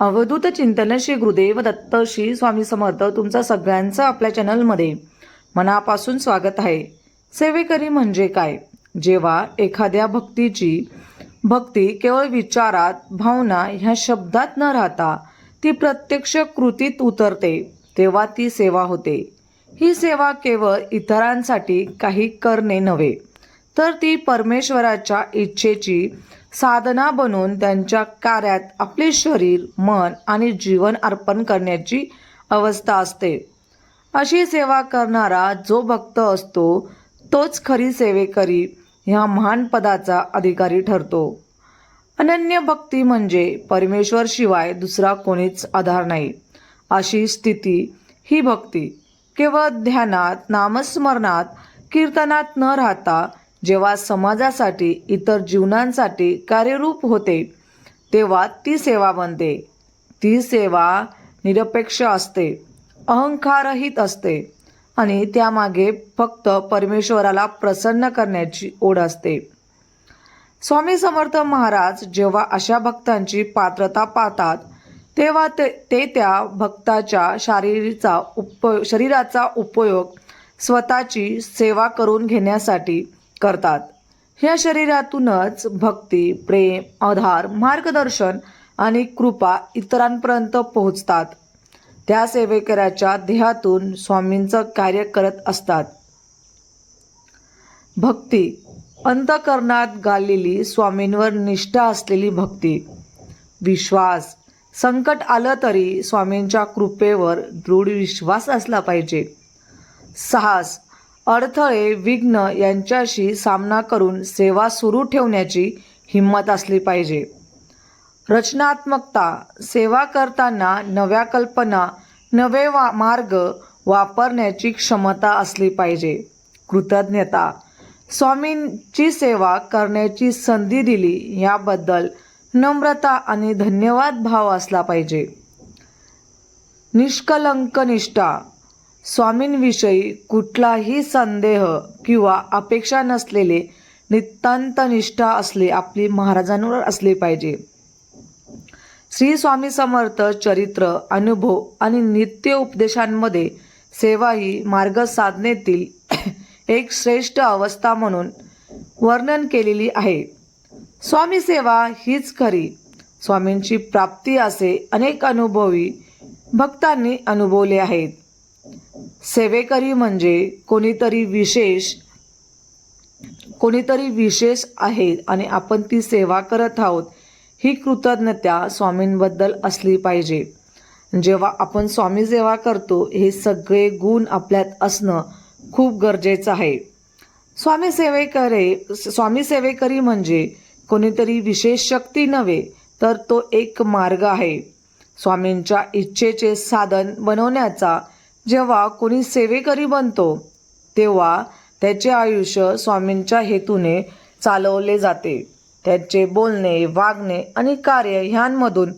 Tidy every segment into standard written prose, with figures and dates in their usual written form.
अवधूत चिंतन श्री गुरुदेव दत्त श्री स्वामी समर्थ तुमचं सगळ्यांचं आपल्या चॅनलमध्ये मनापासून स्वागत आहे। सेवेकरी म्हणजे काय? जेव्हा एखाद्या भक्ती केवळ विचारात, भावना ह्या शब्दात न राहता ती प्रत्यक्ष कृतीत उतरते, तेव्हा ती सेवा होते। ही सेवा केवळ इतरांसाठी काही करणे नव्हे, तर ती परमेश्वराच्या इच्छेची साधना बनून त्यांच्या कार्यात आपले शरीर, मन आणि जीवन अर्पण करण्याची अवस्था असते। अशी सेवा करणारा जो भक्त असतो तोच खरी सेवेकरी ह्या महान पदाचा अधिकारी ठरतो। अनन्य भक्ती म्हणजे परमेश्वर शिवाय दुसरा कोणीच आधार नाही अशी स्थिती। ही भक्ती केवळ ध्यानात, नामस्मरणात, कीर्तनात न राहता जेव्हा समाजासाठी, इतर जीवनांसाठी कार्यरूप होते, तेव्हा ती सेवा बनते। ती सेवा निरपेक्ष असते, अहंकाररहित असते आणि त्यामागे फक्त परमेश्वराला प्रसन्न करण्याची ओढ असते। स्वामी समर्थ महाराज जेव्हा अशा भक्तांची पात्रता पाहतात, तेव्हा ते त्या भक्ताच्या शरीराचा उपयोग स्वतःची सेवा करून घेण्यासाठी करतात। ह्या शरीरातूनच भक्ती, प्रेम, आधार, मार्गदर्शन आणि कृपा इतरांपर्यंत पोहोचतात। त्या सेवेकऱ्याच्या देहातून स्वामींचं कार्य करत असतात। भक्ती अंतःकरणात गाळलेली, स्वामींवर निष्ठा असलेली भक्ती। विश्वास, संकट आलं तरी स्वामींच्या कृपेवर दृढ विश्वास असला पाहिजे। साहस, अडथळे, विघ्न यांच्याशी सामना करून सेवा सुरू ठेवण्याची हिंमत असली पाहिजे। रचनात्मकता, सेवा करताना नव्या कल्पना, नवे मार्ग वापरण्याची क्षमता असली पाहिजे। कृतज्ञता, स्वामींची सेवा करण्याची संधी दिली याबद्दल नम्रता आणि धन्यवाद भाव असला पाहिजे। निष्कलंक निष्ठा, स्वामींविषयी कुठलाही संदेह किंवा अपेक्षा नसलेले नितांत निष्ठा असली आपली महाराजांवर असली पाहिजे। श्री स्वामी समर्थ चरित्र, अनुभव आणि नित्य उपदेशांमध्ये सेवा ही मार्ग साधनेतील एक श्रेष्ठ अवस्था म्हणून वर्णन केलेली आहे। स्वामी सेवा हीच खरी स्वामींची प्राप्ती असे अनेक अनुभवी भक्तांनी अनुभवले आहेत। सेवेकरी म्हणजे कोणीतरी विशेष आहे आणि आपण ती सेवा करत आहोत ही कृतज्ञता स्वामींबद्दल असली पाहिजे। जेव्हा आपण स्वामी सेवा करतो, हे सगळे गुण आपल्यात असणं खूप गरजेचं आहे। स्वामी सेवेकरी म्हणजे कोणीतरी विशेष शक्ती नव्हे, तर तो एक मार्ग आहे। स्वामींच्या इच्छेचे साधन बनवण्याचा जेव्हा कोणी सेवेकरी बनतो, तेव्हा त्याचे आयुष्य स्वामींच्या हेतूने चालवले जाते। त्याचे बोलणे, वागणे आणि कार्य ह्यांमधून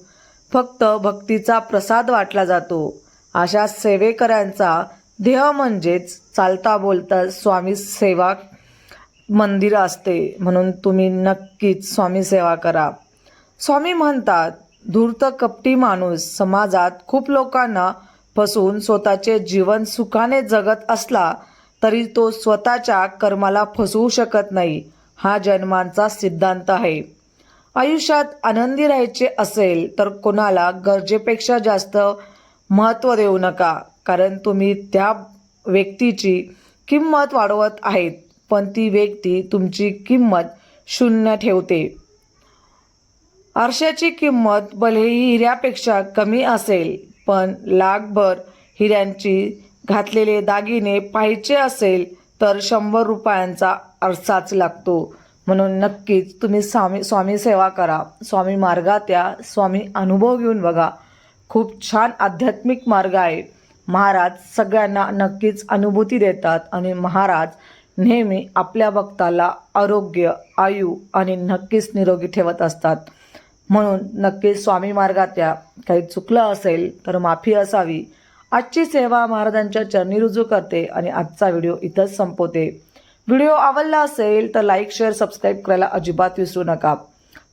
फक्त भक्तीचा प्रसाद वाटला जातो। अशा सेवेकऱ्यांचा ध्येय म्हणजेच चालता बोलता स्वामी सेवा मंदिर असते। म्हणून तुम्ही नक्कीच स्वामी सेवा करा। स्वामी म्हणतात, धूर्त कपटी माणूस समाजात खूप लोकांना फसवून स्वतःचे जीवन सुखाने जगत असला तरी तो स्वतःच्या कर्माला फसवू शकत नाही, हा जन्मांचा सिद्धांत आहे। आयुष्यात आनंदी राहायचे असेल तर कोणाला गरजेपेक्षा जास्त महत्त्व देऊ नका, कारण तुम्ही त्या व्यक्तीची किंमत वाढवत आहेत, पण ती व्यक्ती तुमची किंमत शून्य ठेवते। आरशाची किंमत भलेही हिऱ्यापेक्षा कमी असेल, पण लाखभर हिऱ्यांची घातलेले दागिने पाहायचे असेल तर 100 रुपयांचा आरसाच लागतो। म्हणून नक्कीच तुम्ही स्वामी सेवा करा, स्वामी मार्गात या, स्वामी अनुभव घेऊन बघा। खूप छान आध्यात्मिक मार्ग आहे। महाराज सगळ्यांना नक्कीच अनुभूती देतात आणि महाराज नेहमी आपल्या भक्ताला आरोग्य, आयु आणि नक्कीच निरोगी ठेवत असतात। म्हणून नक्कीच स्वामी मार्गात या। काही चुकलं असेल तर माफी असावी। आजची सेवा महाराजांच्या चरणी रुजू करते आणि आजचा व्हिडिओ इथंच संपवते। व्हिडिओ आवडला असेल तर लाईक, शेअर, सबस्क्राईब करायला अजिबात विसरू नका।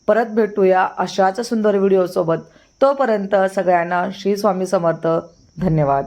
परत भेटूया अशाच सुंदर व्हिडिओसोबत। तोपर्यंत सगळ्यांना श्री स्वामी समर्थ. धन्यवाद.